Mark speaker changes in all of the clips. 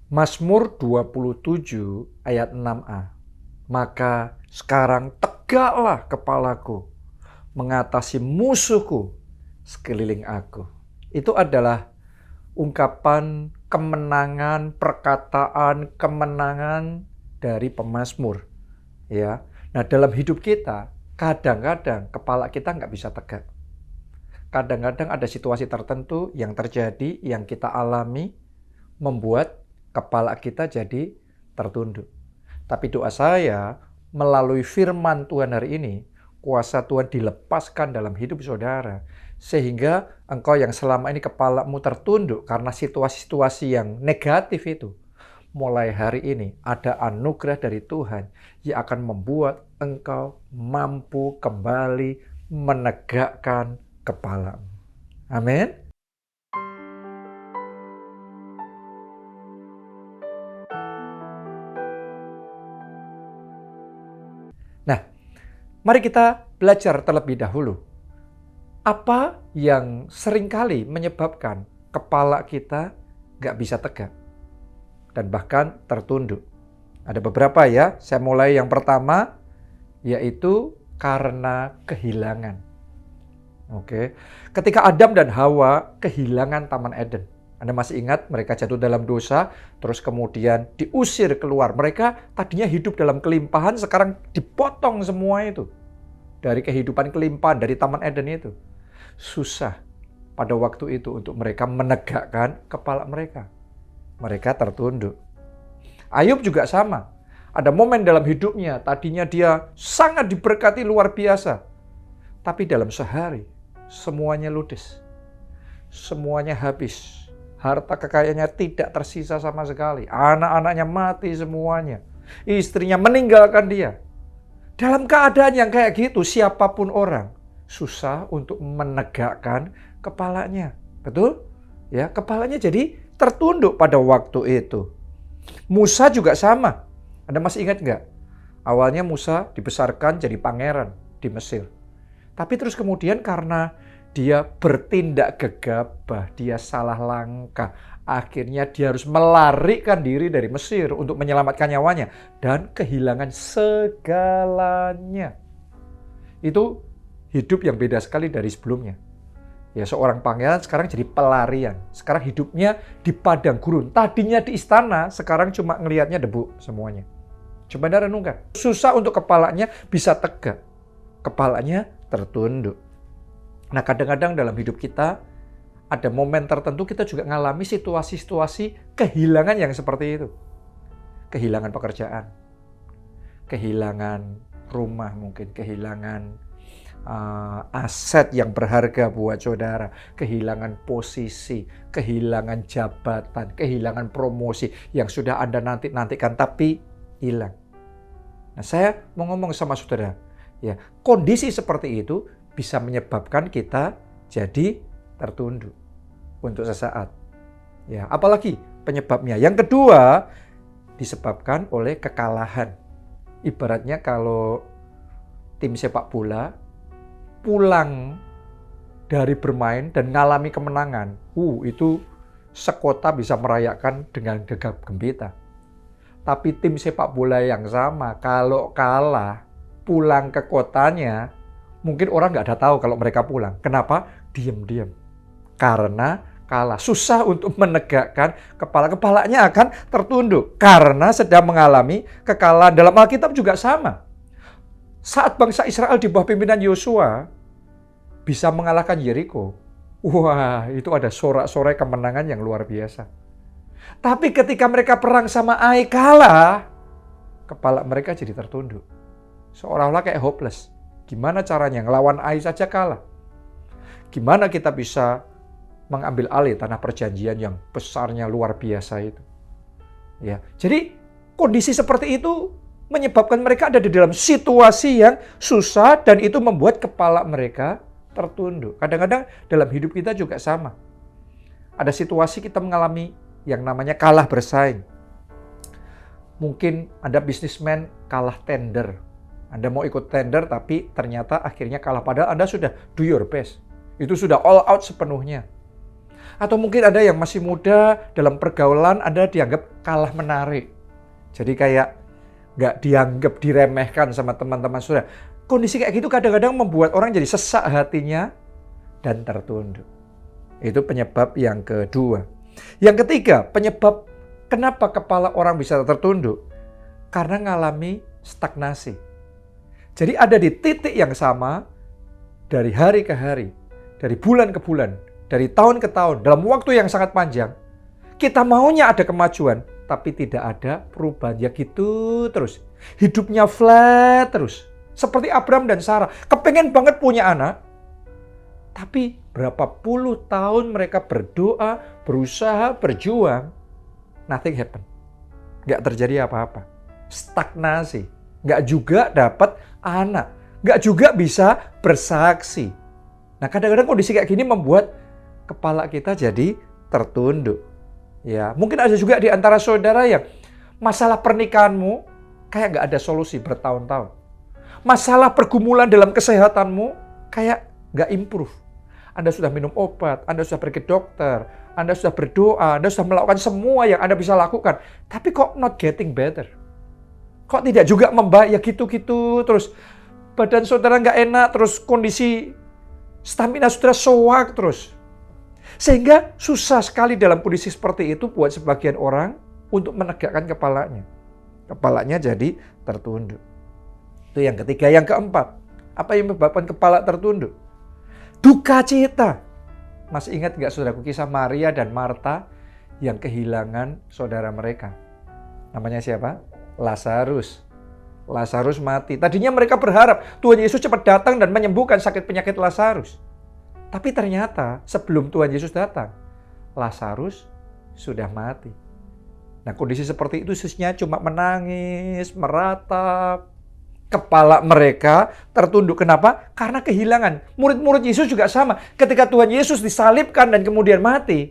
Speaker 1: Mazmur 27 ayat 6a. Maka sekarang tegaklah kepalaku, mengatasi musuhku sekeliling aku. Itu adalah ungkapan kemenangan, perkataan kemenangan dari pemazmur. Ya, nah dalam hidup kita, kadang-kadang kepala kita nggak bisa tegak. Kadang-kadang ada situasi tertentu yang terjadi, yang kita alami, membuat kepala kita jadi tertunduk. Tapi doa saya, melalui firman Tuhan hari ini, kuasa Tuhan dilepaskan dalam hidup saudara. Sehingga engkau yang selama ini kepalamu tertunduk karena situasi-situasi yang negatif itu, mulai hari ini ada anugerah dari Tuhan yang akan membuat engkau mampu kembali menegakkan kepalamu. Amin. Nah, mari kita belajar terlebih dahulu. Apa yang seringkali menyebabkan kepala kita nggak bisa tegak dan bahkan tertunduk? Ada beberapa ya, saya mulai yang pertama, yaitu karena kehilangan. Oke, ketika Adam dan Hawa kehilangan Taman Eden. Anda masih ingat mereka jatuh dalam dosa, terus kemudian diusir keluar. Mereka tadinya hidup dalam kelimpahan, sekarang dipotong semua itu. Dari kehidupan kelimpahan, dari Taman Eden itu. Susah pada waktu itu untuk mereka menegakkan kepala mereka. Mereka tertunduk. Ayub juga sama. Ada momen dalam hidupnya, tadinya dia sangat diberkati luar biasa. Tapi dalam sehari, semuanya ludes. Semuanya habis. Harta kekayaannya tidak tersisa sama sekali. Anak-anaknya mati semuanya. Istrinya meninggalkan dia. Dalam keadaan yang kayak gitu, siapapun orang susah untuk menegakkan kepalanya. Betul? Ya, kepalanya jadi tertunduk pada waktu itu. Musa juga sama. Anda masih ingat nggak? Awalnya Musa dibesarkan jadi pangeran di Mesir. Tapi terus kemudian karena dia bertindak gegabah, dia salah langkah. Akhirnya dia harus melarikan diri dari Mesir untuk menyelamatkan nyawanya. Dan kehilangan segalanya. Itu hidup yang beda sekali dari sebelumnya. Ya, seorang pangeran sekarang jadi pelarian. Sekarang hidupnya di padang gurun. Tadinya di istana, sekarang cuma ngelihatnya debu semuanya. Coba Anda renungkan. Susah untuk kepalanya bisa tegak. Kepalanya tertunduk. Nah, kadang-kadang dalam hidup kita, ada momen tertentu kita juga mengalami situasi-situasi kehilangan yang seperti itu. Kehilangan pekerjaan. Kehilangan rumah mungkin. Kehilangan aset yang berharga buat saudara, kehilangan posisi, kehilangan jabatan, kehilangan promosi yang sudah Anda nantikan tapi hilang. Nah, saya mau ngomong sama saudara, ya, kondisi seperti itu bisa menyebabkan kita jadi tertunduk untuk sesaat. Ya, apalagi penyebabnya. Yang kedua, disebabkan oleh kekalahan. Ibaratnya kalau tim sepak bola pulang dari bermain dan mengalami kemenangan, itu sekota bisa merayakan dengan gegap gempita. Tapi tim sepak bola yang sama, kalau kalah, pulang ke kotanya, mungkin orang nggak ada tahu kalau mereka pulang. Kenapa? Diam-diam. Karena kalah. Susah untuk menegakkan kepala. Kepalanya akan tertunduk. Karena sedang mengalami kekalahan. Dalam Alkitab juga sama. Saat bangsa Israel di bawah pimpinan Yosua bisa mengalahkan Yeriko, wah, itu ada sorak-sorai kemenangan yang luar biasa. Tapi ketika mereka perang sama Ai kalah, kepala mereka jadi tertunduk. Seolah-olah kayak hopeless. Gimana caranya ngelawan Ai saja kalah? Gimana kita bisa mengambil alih tanah perjanjian yang besarnya luar biasa itu? Ya, jadi kondisi seperti itu menyebabkan mereka ada di dalam situasi yang susah dan itu membuat kepala mereka tertunduk. Kadang-kadang dalam hidup kita juga sama. Ada situasi kita mengalami yang namanya kalah bersaing. Mungkin Anda bisnismen kalah tender. Anda mau ikut tender tapi ternyata akhirnya kalah. Padahal Anda sudah do your best. Itu sudah all out sepenuhnya. Atau mungkin ada yang masih muda, dalam pergaulan Anda dianggap kalah menarik. Jadi kayak nggak dianggap, diremehkan sama teman-teman saudara. Kondisi kayak gitu kadang-kadang membuat orang jadi sesak hatinya dan tertunduk. Itu penyebab yang kedua. Yang ketiga, penyebab kenapa kepala orang bisa tertunduk? Karena ngalami stagnasi. Jadi ada di titik yang sama dari hari ke hari, dari bulan ke bulan, dari tahun ke tahun, dalam waktu yang sangat panjang. Kita maunya ada kemajuan, tapi tidak ada perubahan. Ya gitu terus. Hidupnya flat terus. Seperti Abraham dan Sarah. Kepengen banget punya anak. Tapi berapa puluh tahun mereka berdoa, berusaha, berjuang. Nothing happen. Nggak terjadi apa-apa. Stagnasi. Nggak juga dapat anak. Nggak juga bisa bersaksi. Nah kadang-kadang kondisi kayak gini membuat kepala kita jadi tertunduk. Ya, mungkin ada juga di antara saudara yang masalah pernikahanmu kayak nggak ada solusi bertahun-tahun. Masalah pergumulan dalam kesehatanmu kayak nggak improve. Anda sudah minum obat, Anda sudah pergi ke dokter, Anda sudah berdoa, Anda sudah melakukan semua yang Anda bisa lakukan. Tapi kok not getting better? Kok tidak juga membaik? Ya gitu-gitu terus. Badan saudara nggak enak, terus kondisi stamina saudara soak terus. Sehingga susah sekali dalam kondisi seperti itu buat sebagian orang untuk menegakkan kepalanya. Kepalanya jadi tertunduk. Itu yang ketiga. Yang keempat, apa yang menyebabkan kepala tertunduk? Duka cita. Masih ingat nggak saudaraku kisah Maria dan Marta yang kehilangan saudara mereka? Namanya siapa? Lazarus. Lazarus mati. Tadinya mereka berharap Tuhan Yesus cepat datang dan menyembuhkan sakit penyakit Lazarus. Tapi ternyata sebelum Tuhan Yesus datang, Lazarus sudah mati. Nah kondisi seperti itu Yesusnya cuma menangis, meratap. Kepala mereka tertunduk. Kenapa? Karena kehilangan. Murid-murid Yesus juga sama. Ketika Tuhan Yesus disalibkan dan kemudian mati,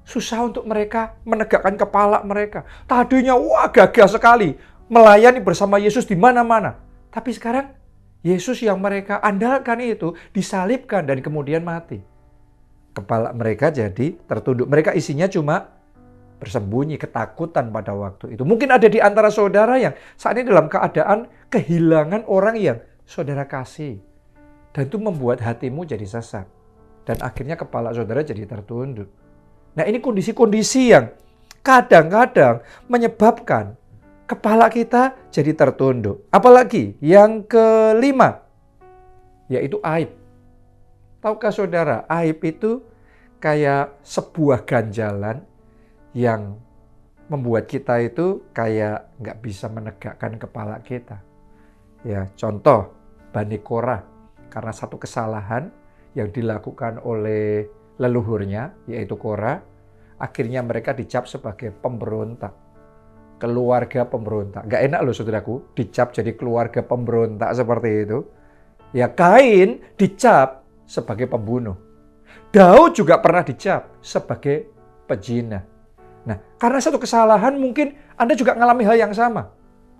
Speaker 1: susah untuk mereka menegakkan kepala mereka. Tadinya wah gagah sekali melayani bersama Yesus di mana-mana. Tapi sekarang Yesus yang mereka andalkan itu disalibkan dan kemudian mati. Kepala mereka jadi tertunduk. Mereka isinya cuma bersembunyi, ketakutan pada waktu itu. Mungkin ada di antara saudara yang saat ini dalam keadaan kehilangan orang yang saudara kasih. Dan itu membuat hatimu jadi sesak. Dan akhirnya kepala saudara jadi tertunduk. Nah ini kondisi-kondisi yang kadang-kadang menyebabkan kepala kita jadi tertunduk. Apalagi yang kelima, yaitu aib. Tahukah saudara, aib itu kayak sebuah ganjalan yang membuat kita itu kayak nggak bisa menegakkan kepala kita. Ya, contoh Bani Korah, karena satu kesalahan yang dilakukan oleh leluhurnya, yaitu Korah, akhirnya mereka dicap sebagai pemberontak. Keluarga pemberontak. Nggak enak loh saudaraku, dicap jadi keluarga pemberontak seperti itu. Ya Kain dicap sebagai pembunuh. Daud juga pernah dicap sebagai pezina. Nah, karena satu kesalahan mungkin Anda juga mengalami hal yang sama.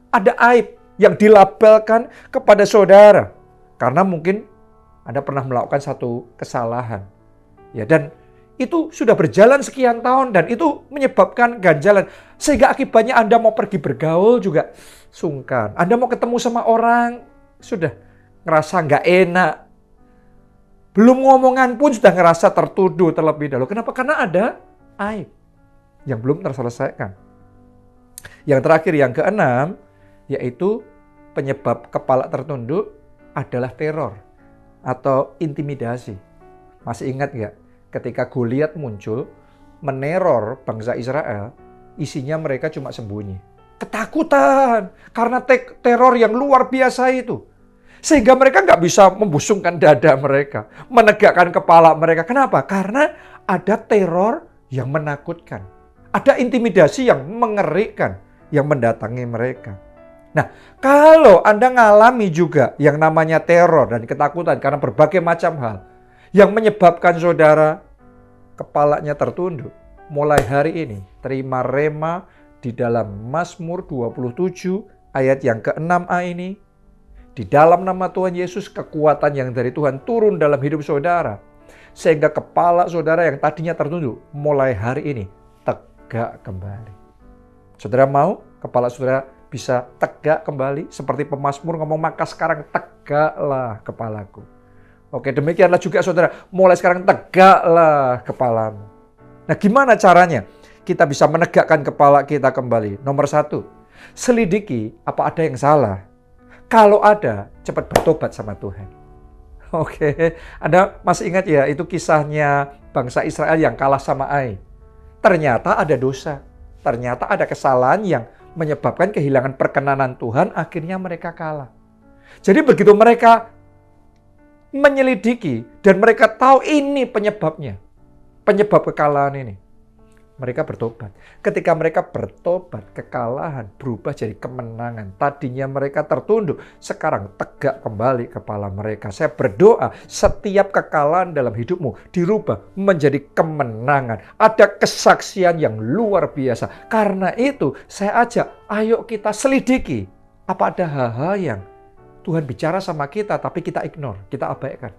Speaker 1: Ada aib yang dilabelkan kepada saudara. Karena mungkin Anda pernah melakukan satu kesalahan. Ya, dan itu sudah berjalan sekian tahun dan itu menyebabkan ganjalan. Sehingga akibatnya Anda mau pergi bergaul juga sungkan. Anda mau ketemu sama orang sudah ngerasa nggak enak. Belum ngomongan pun sudah ngerasa tertuduh terlebih dahulu. Kenapa? Karena ada aib yang belum terselesaikan. Yang terakhir, yang keenam, yaitu penyebab kepala tertunduk adalah teror atau intimidasi. Masih ingat nggak? Ketika Goliat muncul, meneror bangsa Israel, isinya mereka cuma sembunyi. Ketakutan karena teror yang luar biasa itu. Sehingga mereka nggak bisa membusungkan dada mereka, menegakkan kepala mereka. Kenapa? Karena ada teror yang menakutkan. Ada intimidasi yang mengerikan yang mendatangi mereka. Nah, kalau Anda ngalami juga yang namanya teror dan ketakutan karena berbagai macam hal yang menyebabkan saudara kepalanya tertunduk, mulai hari ini terima rema di dalam Mazmur 27 ayat yang ke-6a ini. Di dalam nama Tuhan Yesus, kekuatan yang dari Tuhan turun dalam hidup saudara. Sehingga kepala saudara yang tadinya tertunduk, mulai hari ini tegak kembali. Saudara mau kepala saudara bisa tegak kembali? Seperti pemazmur ngomong, maka sekarang tegaklah kepalaku. Oke, demikianlah juga saudara, mulai sekarang tegaklah kepalamu. Nah, gimana caranya kita bisa menegakkan kepala kita kembali? Nomor 1, selidiki apa ada yang salah. Kalau ada, cepat bertobat sama Tuhan. Oke, Anda masih ingat ya, itu kisahnya bangsa Israel yang kalah sama Ai. Ternyata ada dosa. Ternyata ada kesalahan yang menyebabkan kehilangan perkenanan Tuhan, akhirnya mereka kalah. Jadi begitu mereka menyelidiki dan mereka tahu ini penyebabnya, penyebab kekalahan ini, mereka bertobat. Ketika mereka bertobat, kekalahan berubah jadi kemenangan. Tadinya mereka tertunduk, sekarang tegak kembali kepala mereka. Saya berdoa setiap kekalahan dalam hidupmu dirubah menjadi kemenangan. Ada kesaksian yang luar biasa. Karena itu saya ajak, ayo kita selidiki. Apa ada hal-hal yang Tuhan bicara sama kita tapi kita ignore, kita abaikan.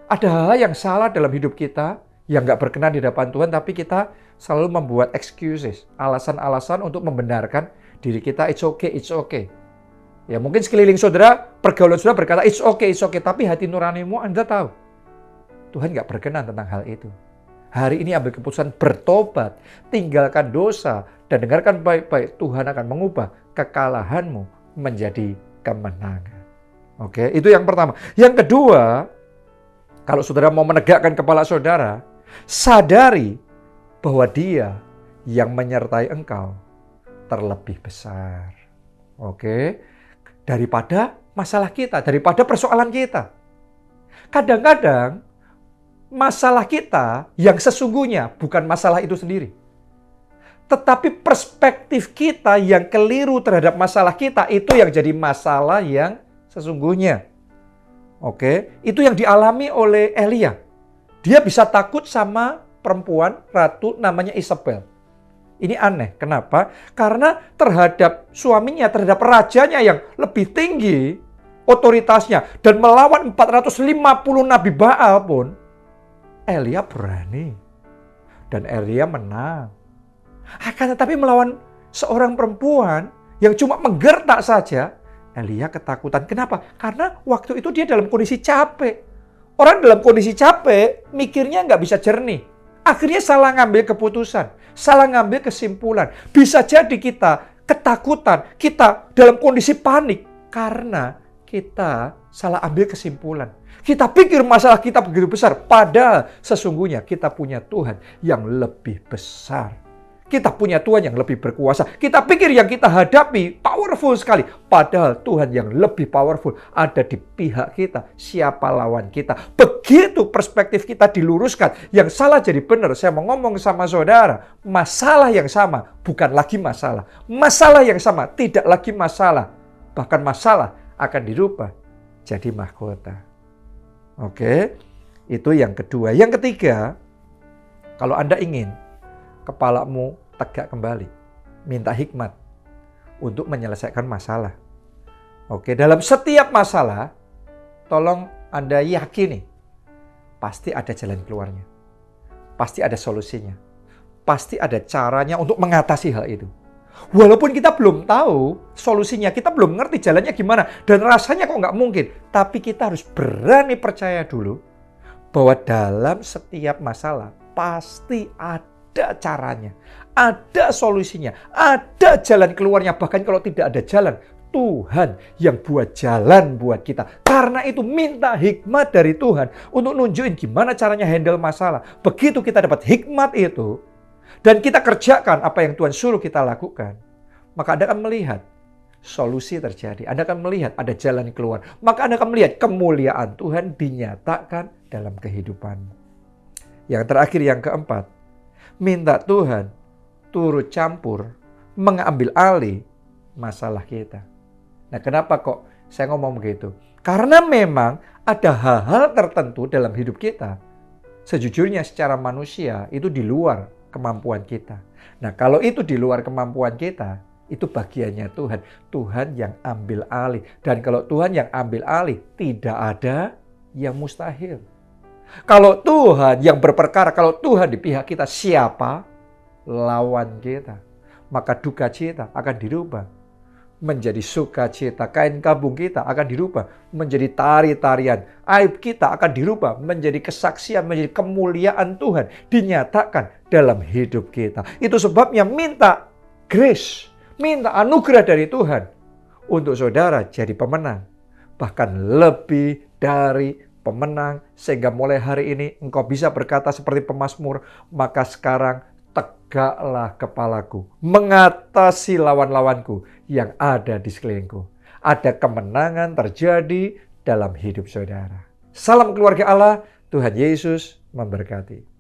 Speaker 1: Ada hal yang salah dalam hidup kita yang nggak berkenan di hadapan Tuhan, tapi kita selalu membuat excuses, alasan-alasan untuk membenarkan diri kita, it's okay. Ya mungkin sekeliling saudara, pergaulan saudara berkata, it's okay, tapi hati nuranimu Anda tahu. Tuhan nggak berkenan tentang hal itu. Hari ini ambil keputusan bertobat, tinggalkan dosa, dan dengarkan baik-baik, Tuhan akan mengubah kekalahanmu menjadi kemenangan. Oke, itu yang pertama. Yang kedua, kalau saudara mau menegakkan kepala saudara, sadari bahwa Dia yang menyertai engkau terlebih besar. Oke, daripada masalah kita, daripada persoalan kita. Kadang-kadang masalah kita yang sesungguhnya bukan masalah itu sendiri. Tetapi perspektif kita yang keliru terhadap masalah kita itu yang jadi masalah yang sesungguhnya. Oke, itu yang dialami oleh Elia. Dia bisa takut sama perempuan ratu namanya Isabel. Ini aneh. Kenapa? Karena terhadap suaminya, terhadap rajanya yang lebih tinggi otoritasnya dan melawan 450 nabi Baal pun, Elia berani. Dan Elia menang. Akan tetapi melawan seorang perempuan yang cuma menggertak saja, Elia ketakutan. Kenapa? Karena waktu itu dia dalam kondisi capek. Orang dalam kondisi capek, mikirnya nggak bisa jernih. Akhirnya salah ngambil keputusan, salah ngambil kesimpulan. Bisa jadi kita ketakutan, kita dalam kondisi panik karena kita salah ambil kesimpulan. Kita pikir masalah kita begitu besar, padahal sesungguhnya kita punya Tuhan yang lebih besar. Kita punya Tuhan yang lebih berkuasa. Kita pikir yang kita hadapi powerful sekali. Padahal Tuhan yang lebih powerful ada di pihak kita. Siapa lawan kita? Begitu perspektif kita diluruskan. Yang salah jadi benar. Saya mau ngomong sama saudara. Masalah yang sama bukan lagi masalah. Masalah yang sama tidak lagi masalah. Bahkan masalah akan dirubah jadi mahkota. Oke, itu yang kedua. Yang ketiga, kalau Anda ingin kepalamu tegak kembali, minta hikmat untuk menyelesaikan masalah. Oke, dalam setiap masalah, tolong Anda yakini, pasti ada jalan keluarnya. Pasti ada solusinya. Pasti ada caranya untuk mengatasi hal itu. Walaupun kita belum tahu solusinya, kita belum ngerti jalannya gimana, dan rasanya kok nggak mungkin. Tapi kita harus berani percaya dulu bahwa dalam setiap masalah pasti ada caranya, ada solusinya, ada jalan keluarnya. Bahkan kalau tidak ada jalan, Tuhan yang buat jalan buat kita. Karena itu minta hikmat dari Tuhan untuk nunjukin gimana caranya handle masalah. Begitu kita dapat hikmat itu, dan kita kerjakan apa yang Tuhan suruh kita lakukan, maka Anda akan melihat solusi terjadi. Anda akan melihat ada jalan keluar. Maka Anda akan melihat kemuliaan Tuhan dinyatakan dalam kehidupanmu. Yang terakhir, yang keempat, minta Tuhan turut campur, mengambil alih masalah kita. Nah, kenapa kok saya ngomong begitu? Karena memang ada hal-hal tertentu dalam hidup kita. Sejujurnya secara manusia itu di luar kemampuan kita. Nah, kalau itu di luar kemampuan kita, itu bagiannya Tuhan. Tuhan yang ambil alih. Dan kalau Tuhan yang ambil alih, tidak ada yang mustahil. Kalau Tuhan yang berperkara, kalau Tuhan di pihak kita, siapa lawan kita? Maka duka cita akan dirubah menjadi sukacita. Kain kabung kita akan dirubah menjadi tari-tarian. Aib kita akan dirubah menjadi kesaksian, menjadi kemuliaan Tuhan dinyatakan dalam hidup kita. Itu sebabnya minta grace, minta anugerah dari Tuhan untuk saudara jadi pemenang. Bahkan lebih dari pemenang, sehingga mulai hari ini engkau bisa berkata seperti pemazmur, maka sekarang tegaklah kepalaku, mengatasi lawan-lawanku yang ada di sekelilingku. Ada kemenangan terjadi dalam hidup saudara. Salam keluarga Allah, Tuhan Yesus memberkati.